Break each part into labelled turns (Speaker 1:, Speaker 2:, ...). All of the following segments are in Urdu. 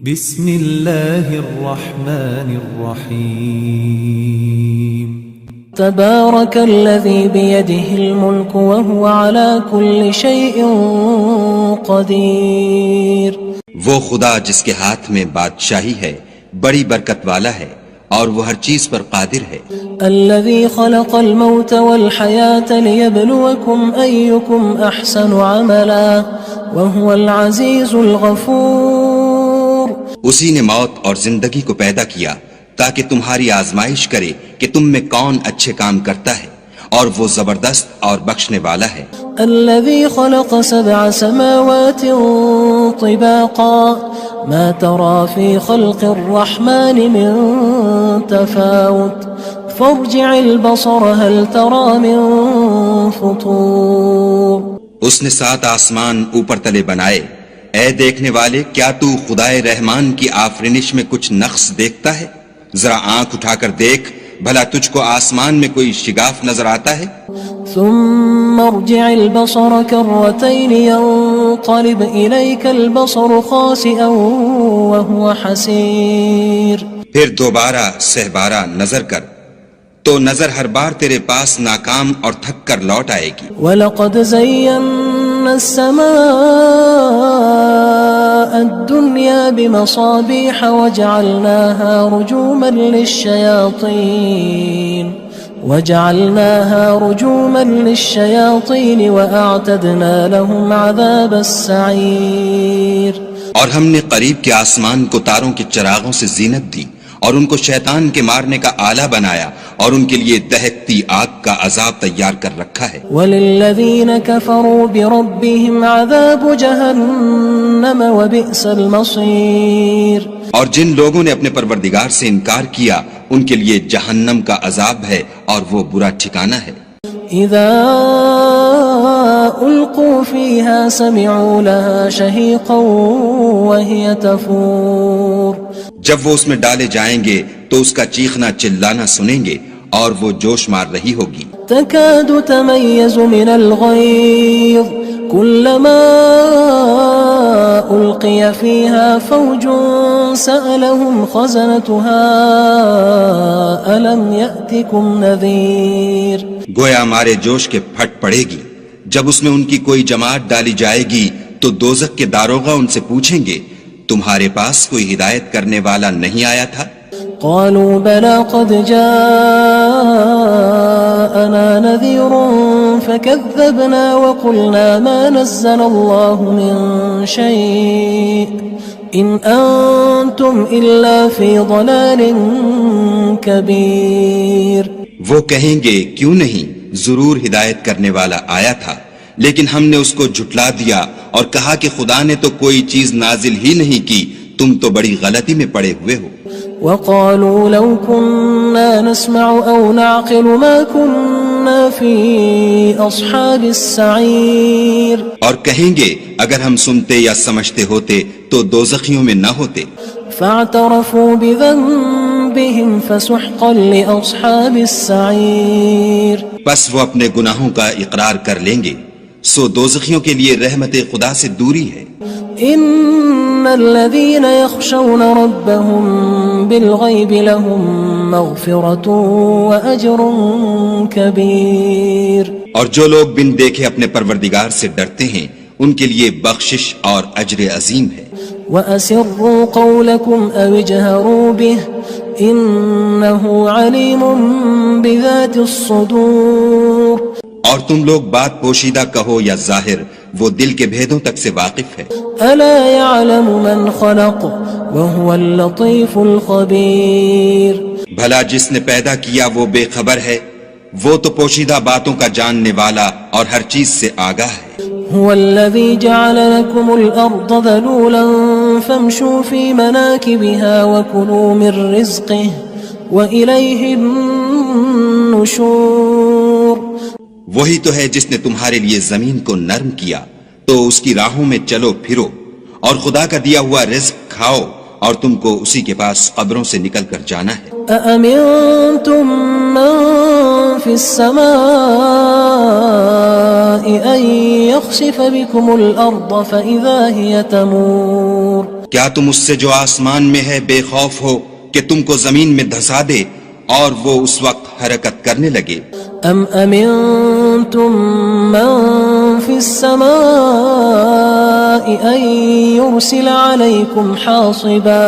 Speaker 1: بسم اللہ الرحمن الرحیم
Speaker 2: تبارک الذی بیدہ الملک وہو علی کل شیء قدیر۔
Speaker 3: وہ خدا جس کے ہاتھ میں بادشاہی ہے بڑی برکت والا ہے اور وہ ہر چیز پر قادر ہے۔
Speaker 2: الذی خلق الموت والحیاة لیبلوکم ایکم احسن عملا وہو العزیز الغفور۔
Speaker 3: اسی نے موت اور زندگی کو پیدا کیا تاکہ تمہاری آزمائش کرے کہ تم میں کون اچھے کام کرتا ہے، اور وہ زبردست اور بخشنے والا ہے۔
Speaker 2: الذي خلق 7 سماوات طباقا ما ترى في خلق الرحمن من تفاوت فارجع البصر هل ترى من فطور۔
Speaker 3: اس نے 7 آسمان اوپر تلے بنائے، اے دیکھنے والے کیا تو خدائے رحمان کی آفرینش میں کچھ نقص دیکھتا ہے؟ ذرا آنکھ اٹھا کر دیکھ، بھلا تجھ کو آسمان میں کوئی شگاف نظر آتا ہے؟
Speaker 2: ثم ارجع البصر كرتين ينقلب إليك البصر خاسئا وهو حسير۔
Speaker 3: پھر دوبارہ سہبارہ نظر کر تو نظر ہر بار تیرے پاس ناکام اور تھک کر لوٹ آئے گی۔
Speaker 2: وَلَقَدْ زَيَّنَّا السَّمَاءَ الدُّنْيَا بِمَصَابِيحَ وَجَعَلْنَاهَا رُجُومًا لِلشَّيَاطِينِ وَأَعْتَدْنَا لَهُمْ عَذَابَ السَّعِيرِ۔
Speaker 3: اور ہم نے قریب کے آسمان کو تاروں کے چراغوں سے زینت دی اور ان کو شیطان کے مارنے کا آلہ بنایا، اور ان کے لیے دہکتی آگ کا عذاب تیار کر رکھا ہے۔
Speaker 2: وَلِلَّذِينَ كَفَرُوا بِرَبِّهِمْ عَذَابُ جَهَنَّمَ وَبِئْسَ الْمَصِيرُ۔
Speaker 3: اور جن لوگوں نے اپنے پروردگار سے انکار کیا ان کے لیے جہنم کا عذاب ہے اور وہ برا ٹھکانہ ہے۔
Speaker 2: اذا القوا فيها سمعوا لها شهيقا وهي تفور۔
Speaker 3: جب وہ اس میں ڈالے جائیں گے تو اس کا چیخنا چلانا سنیں گے اور وہ جوش مار رہی ہوگی۔
Speaker 2: تكاد تميز من الغيظ كلما ألقي فيها فوج سألهم خزنتها ألم يأتكم نذير۔
Speaker 3: گویا مارے جوش کے پھٹ پڑے گی جب اس میں ان کی کوئی جماعت ڈالی جائے گی تو دوزخ کے داروغہ ان سے پوچھیں گے تمہارے پاس کوئی ہدایت کرنے والا نہیں آیا تھا؟
Speaker 2: قالوا بلى قد جاءنا نذير فكذبنا وقلنا ما نزل الله من شيء إن أنتم إلا في ضلال كبير۔
Speaker 3: وہ کہیں گے کیوں نہیں، ضرور ہدایت کرنے والا آیا تھا، لیکن ہم نے اس کو جھٹلا دیا اور کہا کہ خدا نے تو کوئی چیز نازل ہی نہیں کی، تم تو بڑی غلطی میں پڑے ہوئے ہو۔
Speaker 2: وقالوا لو كنا نسمع أو نعقل ما كنا في أصحاب السعير۔
Speaker 3: اور کہیں گے اگر ہم سنتے یا سمجھتے ہوتے تو دوزخیوں میں نہ ہوتے۔
Speaker 2: فاعترفوا بذنبهم فسحقا لأصحاب السعير۔
Speaker 3: بس وہ اپنے گناہوں کا اقرار کر لیں گے، سو دوزخیوں کے لیے رحمت خدا سے دوری ہے۔
Speaker 2: ان الذين يخشون ربهم بالغيب لهم مغفرة واجر كبير۔
Speaker 3: اور جو لوگ بن دیکھے اپنے پروردگار سے ڈرتے ہیں ان کے لیے بخشش اور اجر عظیم ہے۔
Speaker 2: واسروا قولكم او اجهروا به انه عليم بذات الصدور۔
Speaker 3: اور تم لوگ بات پوشیدہ کہو یا ظاہر، وہ دل کے بھیدوں تک سے واقف ہے۔
Speaker 2: الا يعلم من خلق وهو اللطيف الخبير۔
Speaker 3: بھلا جس نے پیدا کیا وہ بے خبر ہے، وہ تو پوشیدہ باتوں کا جاننے والا اور ہر چیز سے آگاہ ہے۔
Speaker 2: هو الذي جعل لكم الأرض ذلولا فامشوا في مناكبها وكلوا من رزقه وإليه النشور۔
Speaker 3: وہی تو ہے جس نے تمہارے لیے زمین کو نرم کیا تو اس کی راہوں میں چلو پھرو، اور خدا کا دیا ہوا رزق کھاؤ، اور تم کو اسی کے پاس قبروں سے نکل کر جانا ہے۔
Speaker 2: أأمنتم من في السماء أن يخسف بكم الأرض فإذا هي تمور۔
Speaker 3: کیا تم اس سے جو آسمان میں ہے بے خوف ہو کہ تم کو زمین میں دھسا دے اور وہ اس وقت حرکت کرنے لگے؟
Speaker 2: ام امنتم من في السماء ان يرسل عليكم حاصبا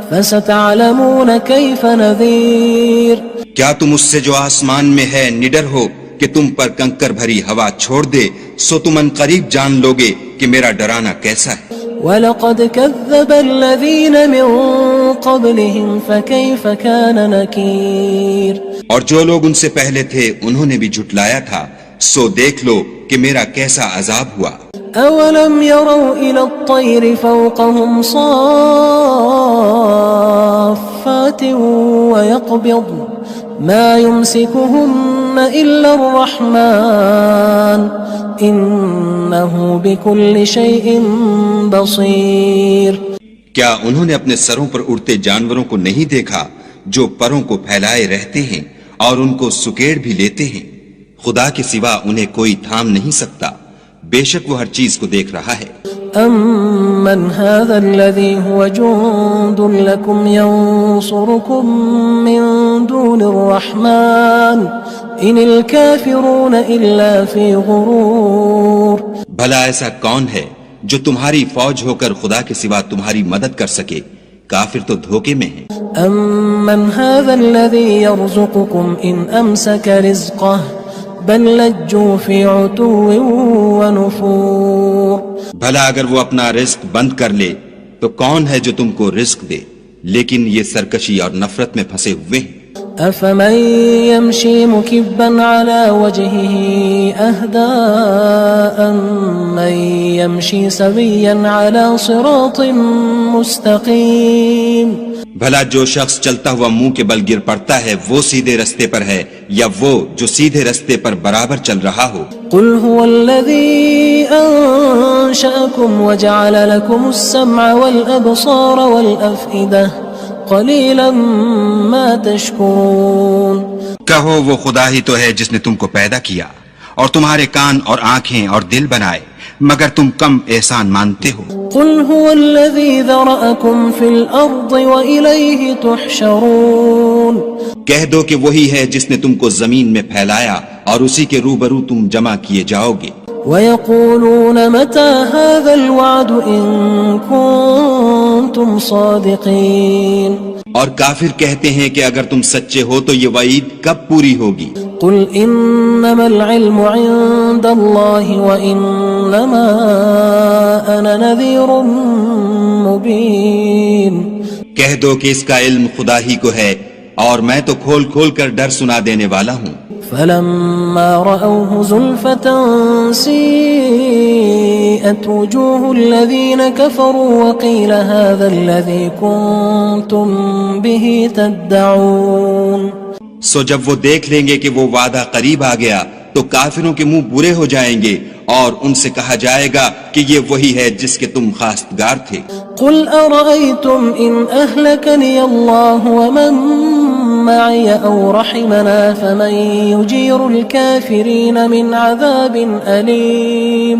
Speaker 2: فستعلمون كيف نذير
Speaker 3: کیا تم اس سے جو آسمان میں ہے نڈر ہو کہ تم پر کنکر بھری ہوا چھوڑ دے، سو تم ان قریب جان لوگے کہ میرا ڈرانا کیسا ہے۔
Speaker 2: وَلَقَدْ كَذَّبَ الَّذِينَ مِن قَبْلِهِمْ فَكَيْفَ كَانَ نَكِيرٌ
Speaker 3: اور جو لوگ ان سے پہلے تھے انہوں نے بھی جھٹلایا تھا، سو دیکھ لو کہ میرا کیسا عذاب ہوا۔
Speaker 2: أَوَلَمْ يَرَوْا إِلَى الطَّيْرِ فَوْقَهُمْ صَافَّاتٍ وَيَقْبِضْنَ مَا يُمْسِكُهُنَّ إِلَّا الرَّحْمَنُ إِنَّهُ بِكُلِّ شَيْءٍ بَصِيرٌ
Speaker 3: کیا انہوں نے اپنے سروں پر اڑتے جانوروں کو نہیں دیکھا جو پروں کو پھیلائے رہتے ہیں اور ان کو سکیڑ بھی لیتے ہیں؟ خدا کے سوا انہیں کوئی تھام نہیں سکتا، بے شک وہ ہر چیز کو دیکھ رہا ہے۔
Speaker 2: أَمَّنْ هَذَا الَّذِي هُوَ جُندٌ لَكُمْ يَنصُرُكُم مِّن دُونِ الرَّحْمَنِ إِنِ الْكَافِرُونَ إِلَّا فِي غُرُورٍ
Speaker 3: بھلا ایسا کون ہے جو تمہاری فوج ہو کر خدا کے سوا تمہاری مدد کر سکے؟ کافر تو دھوکے میں ہیں۔
Speaker 2: أَمَّنْ هَذَا الَّذِي يَرْزُقُكُمْ إِنْ أَمْسَكَ رِزْقَهُ بَلْ لَجُّوا فِي عُتُوٍّ وَنُفُورٍ
Speaker 3: بھلا اگر وہ اپنا رزق بند کر لے تو کون ہے جو تم کو رزق دے؟ لیکن یہ سرکشی اور نفرت میں پھنسے ہوئے ہیں۔
Speaker 2: أَفَمَن يَمْشِي مُكِبًّا عَلَى وَجْهِهِ أَهْدَىٰ أَمَّن يَمْشِي سَوِيًّا عَلَى صِرَاطٍ مُّسْتَقِيمٍ
Speaker 3: بھلا جو شخص چلتا ہوا منہ کے بل گر پڑتا ہے وہ سیدھے رستے پر ہے یا وہ جو سیدھے رستے پر برابر چل رہا ہو؟
Speaker 2: قُلْ هُوَ الَّذِي أَنشَأَكُمْ وَجَعَلَ لَكُمُ السَّمْعَ وَالْأَبْصَارَ وَالْأَفْئِدَةَ قَلِيلًا مَا تَشْكُرُونَ
Speaker 3: کہو وہ خدا ہی تو ہے جس نے تم کو پیدا کیا اور تمہارے کان اور آنکھیں اور دل بنائے، مگر تم کم احسان مانتے ہو۔
Speaker 2: قُلْ هُوَ الَّذِي ذَرَأَكُمْ فِي الْأَرْضِ وَإِلَيْهِ تُحْشَرُونَ
Speaker 3: کہہ دو کہ وہی ہے جس نے تم کو زمین میں پھیلایا اور اسی کے روبرو تم جمع کیے جاؤ گے۔
Speaker 2: وَيَقُولُونَ مَتَى هَذَا الْوَعْدُ إِن كُنتُمْ صَادِقِينَ
Speaker 3: اور کافر کہتے ہیں کہ اگر تم سچے ہو تو یہ وعید کب پوری ہوگی؟
Speaker 2: قُلْ إِنَّمَا الْعِلْمُ عِندَ اللَّهِ وَإِنَّمَا أَنَا نَذِيرٌ مُّبِينٌ
Speaker 3: کہہ دو کہ اس کا علم خدا ہی کو ہے اور میں تو کھول کھول کر ڈر سنا دینے والا ہوں۔
Speaker 2: فَلَمَّا رَأَوْهُ زُلْفَةً سِيئَتْ وُجُوهُ الَّذِينَ كَفَرُوا وَقِيلَ هَذَا الَّذِي كُنتُم بِهِ تَدَّعُونَ
Speaker 3: سو جب وہ دیکھ لیں گے کہ وہ وعدہ قریب آ گیا تو کافروں کے منہ برے ہو جائیں گے اور ان سے کہا جائے گا کہ یہ وہی ہے جس کے تم خواستگار تھے۔
Speaker 2: قُلْ أَرَأَيْتُمْ إِنْ أَهْلَكَنِيَ اللَّهُ وَمَن مَّعِيَ أَوْ رَحِمَنَا فَمَن يُجِيرُ الْكَافِرِينَ مِنْ عَذَابٍ أَلِيمٍ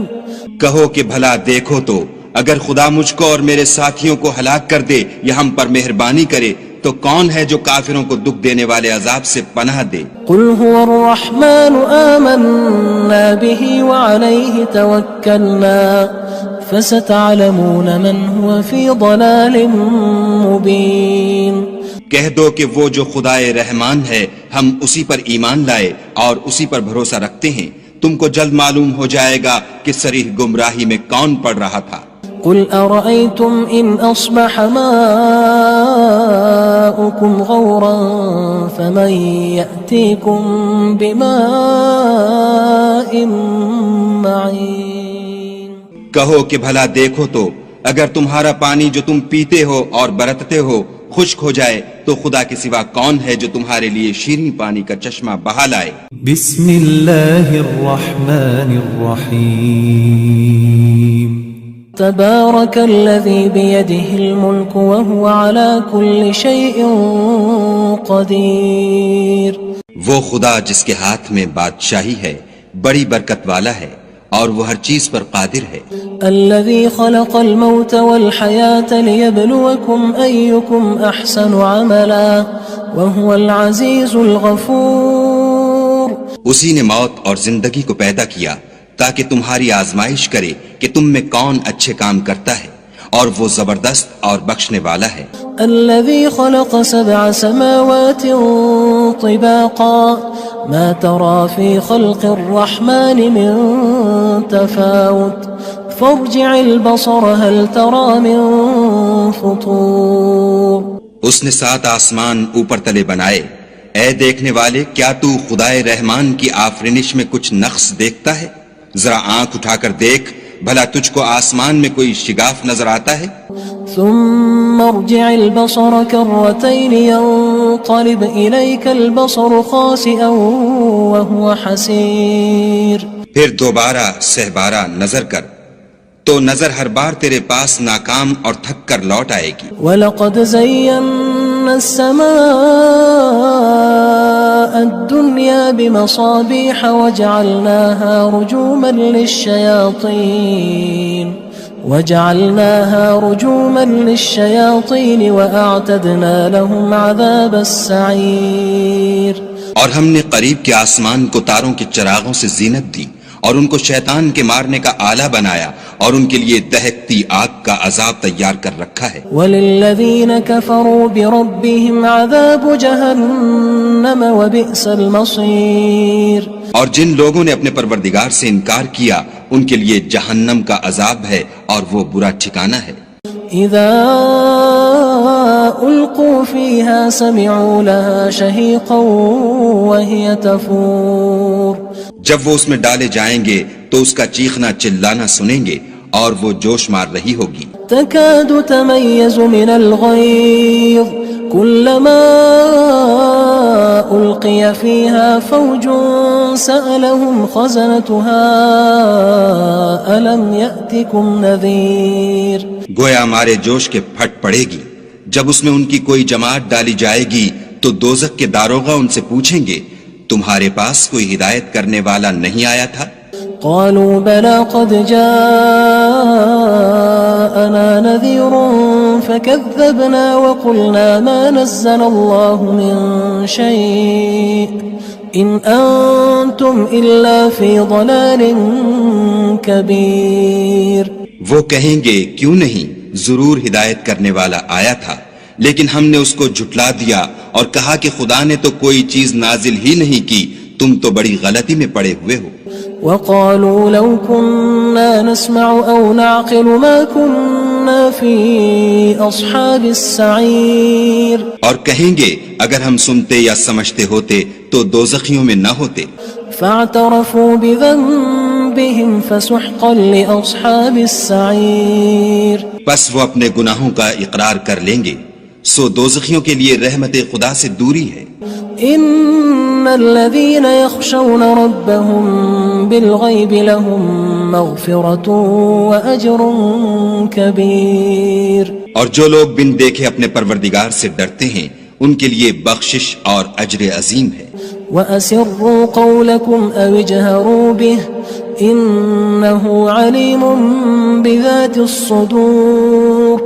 Speaker 3: کہو کہ بھلا دیکھو تو اگر خدا مجھ کو اور میرے ساتھیوں کو ہلاک کر دے یا ہم پر مہربانی کرے تو کون ہے جو کافروں کو دکھ دینے والے عذاب سے پناہ دے؟
Speaker 2: قُلْ هُوَ الرَّحْمَنُ آمَنَّا بِهِ وَعَلَيْهِ تَوَكَّلْنَا فَسَتَعْلَمُونَ مَنْ هُوَ فِي ضَلَالٍ مُّبِينٍ
Speaker 3: کہہ دو کہ وہ جو خدائے رحمان ہے ہم اسی پر ایمان لائے اور اسی پر بھروسہ رکھتے ہیں، تم کو جلد معلوم ہو جائے گا کہ صریح گمراہی میں کون پڑ رہا تھا۔
Speaker 2: قُلْ أَرَأَيْتُمْ إِنْ أَصْبَحَ مَاؤُكُمْ غَوْرًا فَمَن يَأْتِيكُم بِمَاءٍ مَّعِينٍ
Speaker 3: کہو کہ بھلا دیکھو تو اگر تمہارا پانی جو تم پیتے ہو اور برتتے ہو خشک ہو جائے تو خدا کے سوا کون ہے جو تمہارے لیے شیریں پانی کا چشمہ بہا لائے؟
Speaker 1: بسم اللہ الرحمن الرحیم
Speaker 2: تبارك الذي بيده الملك وهو على كل شيء قدير
Speaker 3: وہ خدا جس کے ہاتھ میں بادشاہی ہے بڑی برکت والا ہے اور وہ ہر چیز پر قادر ہے.
Speaker 2: الذي خلق الموت والحياة ليبلوكم أيكم أحسن عملا وهو العزيز الغفور.
Speaker 3: اسی نے موت اور زندگی کو پیدا کیا تاکہ تمہاری آزمائش کرے کہ تم میں کون اچھے کام کرتا ہے، اور وہ زبردست اور بخشنے والا ہے.
Speaker 2: الذي خلق 7 سماوات طباقا ما ترى في خلق الرحمن من تفاوت فارجع البصر هل ترى من فطور.
Speaker 3: اس نے 7 آسمان اوپر تلے بنائے. اے دیکھنے والے، کیا تو خدائے رحمان کی آفرینش میں کچھ نقص دیکھتا ہے؟ ذرا آنکھ اٹھا کر دیکھ، بھلا تجھ کو آسمان میں کوئی شگاف نظر آتا ہے؟
Speaker 2: ثم ارجع البصر كرتين ينقلب إليك البصر خاسئا وهو حسير.
Speaker 3: پھر دوبارہ سہبارہ نظر کر تو نظر ہر بار تیرے پاس ناکام اور تھک کر لوٹ آئے گی.
Speaker 2: وَلَقَدْ زَيَّنَّا السَّمَاءَ الدُّنْيَا بِمَصَابِيحَ وَجَعَلْنَاهَا رُجُومًا لِلشَّيَاطِينِ وَأَعْتَدْنَا لَهُمْ عَذَابَ السَّعِيرِ.
Speaker 3: اور ہم نے قریب کے آسمان کو تاروں کے چراغوں سے زینت دی اور ان کو شیطان کے مارنے کا آلہ بنایا، اور ان کے لیے دہکتی آگ کا عذاب تیار کر رکھا ہے.
Speaker 2: وَلِلَّذِينَ كَفَرُوا بِرَبِّهِمْ عَذَابُ جَهَنَّمَ وَبِئْسَ الْمَصِيرُ.
Speaker 3: اور جن لوگوں نے اپنے پروردگار سے انکار کیا ان کے لیے جہنم کا عذاب ہے اور وہ برا ٹھکانہ ہے.
Speaker 2: اذا القوا فيها سمعوا لها شهيقا وهي تفور.
Speaker 3: جب وہ اس میں ڈالے جائیں گے تو اس کا چیخنا چلانا سنیں گے اور وہ جوش مار رہی ہوگی.
Speaker 2: تكاد تميز من الغيظ كلما ألقي فيها فوج سألهم خزنتها ألم يأتكم نذير.
Speaker 3: گویا ہمارے جوش کے پھٹ پڑے گی. جب اس میں ان کی کوئی جماعت ڈالی جائے گی تو دوزخ کے داروغہ ان سے پوچھیں گے تمہارے پاس کوئی ہدایت کرنے والا نہیں آیا تھا؟
Speaker 2: قالوا بلى قد جاءنا نذير فكذبنا وقلنا ما نزل الله من شيء إن أنتم إلا في ضلال كبير.
Speaker 3: وہ کہیں گے کیوں نہیں، ضرور ہدایت کرنے والا آیا تھا، لیکن ہم نے اس کو جھٹلا دیا اور کہا کہ خدا نے تو کوئی چیز نازل ہی نہیں کی، تم تو بڑی غلطی میں پڑے ہوئے ہو.
Speaker 2: وقالوا لو كنا نسمع أو نعقل ما كنا في أصحاب السعير.
Speaker 3: اور کہیں گے اگر ہم سنتے یا سمجھتے ہوتے تو دوزخیوں میں نہ ہوتے.
Speaker 2: فاعترفوا بذنبهم فسحقا لأصحاب السعير.
Speaker 3: بس وہ اپنے گناہوں کا اقرار کر لیں گے، سو دوزخیوں کے لیے رحمت خدا سے دوری ہے.
Speaker 2: ان الذين يخشون ربهم بالغيب لهم مغفرة واجر كبير.
Speaker 3: اور جو لوگ بن دیکھے اپنے پروردگار سے ڈرتے ہیں ان کے لیے بخشش اور اجر عظیم ہے.
Speaker 2: وَأَسِرُّوا قَوْلَكُمْ أَوِ اجْهَرُوا بِهِ إِنَّهُ عَلِيمٌ بِذَاتِ الصُّدُورِ.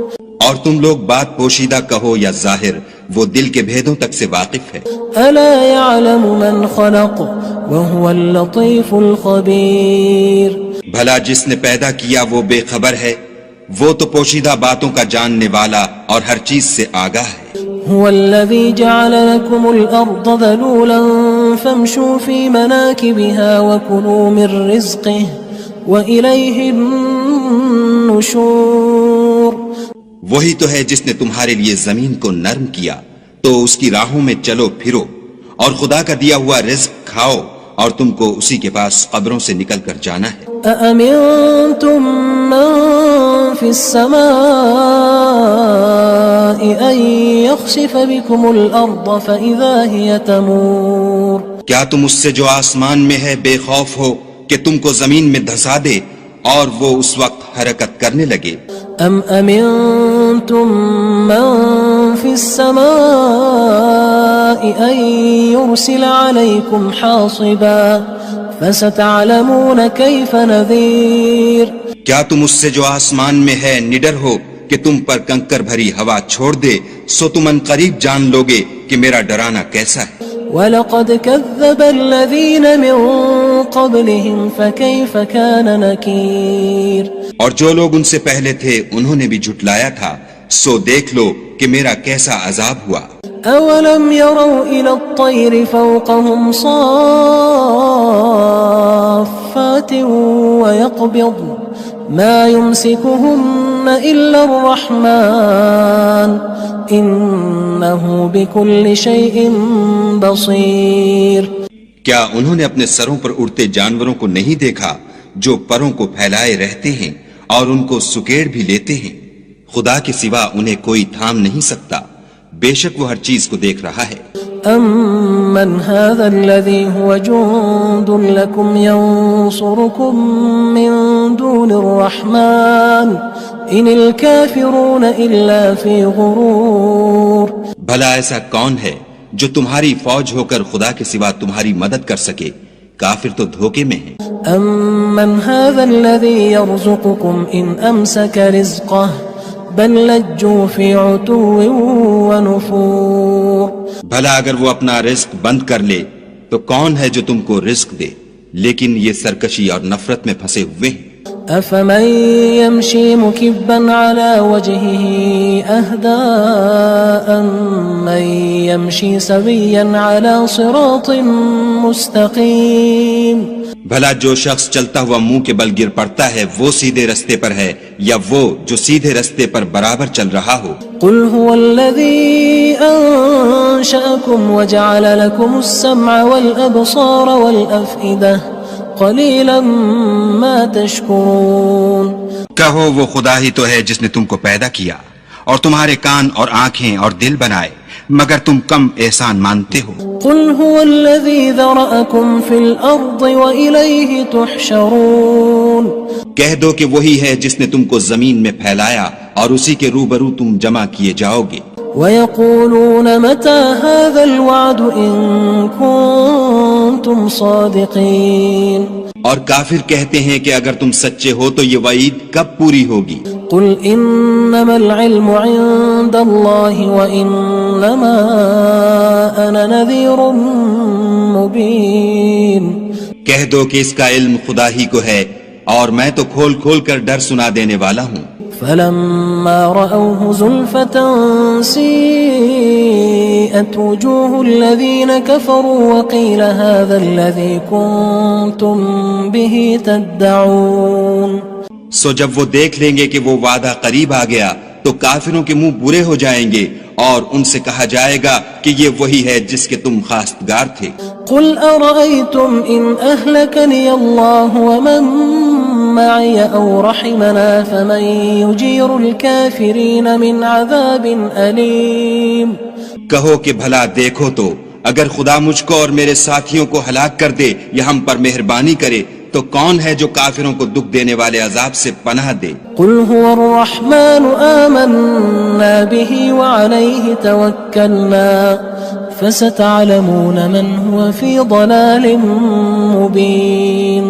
Speaker 3: اور تم لوگ بات پوشیدہ کہو یا ظاہر، وہ دل کے بھیدوں تک سے واقف ہے.
Speaker 2: أَلَا يَعْلَمُ مَنْ خَلَقَ وَهُوَ اللَّطِيفُ الْخَبِيرُ.
Speaker 3: بھلا جس نے پیدا کیا وہ بے خبر ہے، وہ تو پوشیدہ باتوں کا جاننے والا اور ہر چیز سے آگاہ ہے.
Speaker 2: هو الذي جعل لكم الأرض ذلولا فامشوا في مناكبها وكلوا من رزقه وإليه النشور.
Speaker 3: وہی تو ہے جس نے تمہارے لیے زمین کو نرم کیا تو اس کی راہوں میں چلو پھرو اور خدا کا دیا ہوا رزق کھاؤ اور تم کو اسی کے پاس قبروں سے نکل کر جانا ہے.
Speaker 2: أأمنتم من في السماء أن يخسف بكم الأرض فإذا هي تمور.
Speaker 3: کیا تم اس سے جو آسمان میں ہے بے خوف ہو کہ تم کو زمین میں دھسا دے اور وہ اس وقت حرکت کرنے لگے؟
Speaker 2: ام امنتم من في السماء ان يرسل عليكم حاصبا فستعلمون كيف نذير
Speaker 3: کیا تم اس سے جو آسمان میں ہے نڈر ہو کہ تم پر کنکر بھری ہوا چھوڑ دے؟ سو تم ان قریب جان لوگے کہ میرا ڈرانا کیسا ہے۔
Speaker 2: وَلَقَدْ كَذَّبَ الَّذِينَ مِن قَبْلِهِمْ فَكَيْفَ كَانَ نَكِيرٌ
Speaker 3: اور جو لوگ ان سے پہلے تھے انہوں نے بھی جھٹلایا تھا، سو دیکھ لو کہ میرا کیسا عذاب ہوا۔
Speaker 2: أَوَلَمْ يَرَوْا إِلَى الطَّيْرِ فَوْقَهُمْ صَافَّاتٍ وَيَقْبِضْنَ مَا يُمْسِكُهُنَّ إِلَّا الرَّحْمَنُ إِنَّهُ بِكُلِّ شَيْءٍ بَصِيرٌ
Speaker 3: کیا انہوں نے اپنے سروں پر اڑتے جانوروں کو نہیں دیکھا جو پروں کو پھیلائے رہتے ہیں اور ان کو سکیڑ بھی لیتے ہیں؟ خدا کے سوا انہیں کوئی تھام نہیں سکتا، بے شک وہ ہر چیز کو دیکھ رہا ہے۔
Speaker 2: أَمَّنْ هَذَا الَّذِي هُوَ جُندٌ لَكُمْ يَنصُرُكُم مِّن دُونِ الرَّحْمَنِ إِنِ الْكَافِرُونَ إِلَّا فِي غُرُورٍ
Speaker 3: بھلا ایسا کون ہے جو تمہاری فوج ہو کر خدا کے سوا تمہاری مدد کر سکے؟ کافر تو دھوکے میں ہیں۔
Speaker 2: أَمَّنْ هَذَا الَّذِي يَرْزُقُكُمْ إِنْ أَمْسَكَ رِزْقَهُ بَلْ لَجُّوا فِي عُتُوٍّ وَنُفُورٍ
Speaker 3: بھلا اگر وہ اپنا رزق بند کر لے تو کون ہے جو تم کو رزق دے؟ لیکن یہ سرکشی اور نفرت میں پھنسے ہوئے ہیں۔
Speaker 2: أَفَمَن يَمْشِي مُكِبًّا عَلَى وَجْهِهِ أَهْدَىٰ أَمَّن يَمْشِي سَوِيًّا عَلَى صِرَاطٍ مُّسْتَقِيمٍ
Speaker 3: بھلا جو شخص چلتا ہوا منہ کے بل گر پڑتا ہے وہ سیدھے رستے پر ہے یا وہ جو سیدھے رستے پر برابر چل رہا ہو؟
Speaker 2: قُلْ هُوَ الَّذِي أَنشَأَكُمْ وَجَعَلَ لَكُمُ السَّمْعَ وَالْأَبْصَارَ وَالْأَفْئِدَةَ قَلِيلًا مَا تَشْكُرُونَ
Speaker 3: کہو وہ خدا ہی تو ہے جس نے تم کو پیدا کیا اور تمہارے کان اور آنکھیں اور دل بنائے، مگر تم کم احسان مانتے ہو۔
Speaker 2: قُلْ هُوَ الَّذِي ذَرَأَكُمْ فِي الْأَرْضِ وَإِلَيْهِ تُحْشَرُونَ
Speaker 3: کہہ دو کہ وہی ہے جس نے تم کو زمین میں پھیلایا اور اسی کے روبرو تم جمع کیے جاؤ گے۔
Speaker 2: وَيَقُولُونَ مَتَى هَذَا الْوَعْدُ إِن كُنتُمْ صَادِقِينَ
Speaker 3: اور کافر کہتے ہیں کہ اگر تم سچے ہو تو یہ وعید کب پوری ہوگی؟
Speaker 2: قُلْ إِنَّمَا الْعِلْمُ عِندَ اللَّهِ وَإِنَّمَا أَنَا نَذِيرٌ مُّبِينٌ
Speaker 3: کہہ دو کہ اس کا علم خدا ہی کو ہے اور میں تو کھول کھول کر ڈر سنا دینے والا ہوں۔
Speaker 2: فَلَمَّا رَأَوْهُ زُلْفَةً سِيئَتْ وُجُوهُ الَّذِينَ كَفَرُوا وَقِيلَ هَذَا الَّذِي كُنتُم بِهِ تَدَّعُونَ
Speaker 3: سو جب وہ دیکھ لیں گے کہ وہ وعدہ قریب آ گیا تو کافروں کے منہ برے ہو جائیں گے اور ان سے کہا جائے گا کہ یہ وہی ہے جس کے تم خواستگار تھے۔
Speaker 2: قُلْ أَرَأَيْتُمْ إِنْ أَهْلَكَنِيَ اللَّهُ وَمَن مَّعِيَ أَوْ رَحِمَنَا فَمَن يُجِيرُ الْكَافِرِينَ مِنْ عَذَابٍ أَلِيمٍ
Speaker 3: کہو کہ بھلا دیکھو تو اگر خدا مجھ کو اور میرے ساتھیوں کو ہلاک کر دے یا ہم پر مہربانی کرے تو کون ہے جو کافروں کو دکھ دینے والے عذاب سے پناہ دے؟
Speaker 2: قُلْ هُوَ الرَّحْمَنُ آمَنَّا بِهِ وَعَلَيْهِ تَوَكَّلْنَا فَسَتَعْلَمُونَ مَنْ هُوَ فِي ضَلَالٍ مُّبِينٍ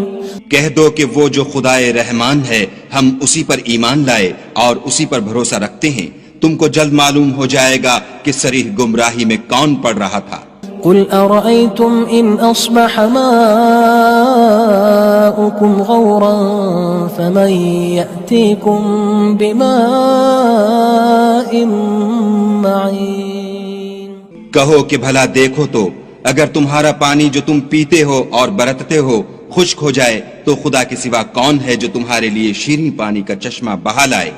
Speaker 3: کہہ دو کہ وہ جو خدائے رحمان ہے ہم اسی پر ایمان لائے اور اسی پر بھروسہ رکھتے ہیں، تم کو جلد معلوم ہو جائے گا کہ صریح گمراہی میں کون پڑ رہا تھا۔
Speaker 2: قُلْ أَرَأَيْتُمْ إِنْ أَصْبَحَ مَاؤُكُمْ غَوْرًا فَمَن يَأْتِيكُم بِمَاءٍ مَّعِينٍ
Speaker 3: کہو کہ بھلا دیکھو تو اگر تمہارا پانی جو تم پیتے ہو اور برتتے ہو خشک ہو جائے تو خدا کے سوا کون ہے جو تمہارے لیے شیریں پانی کا چشمہ بہا لائے؟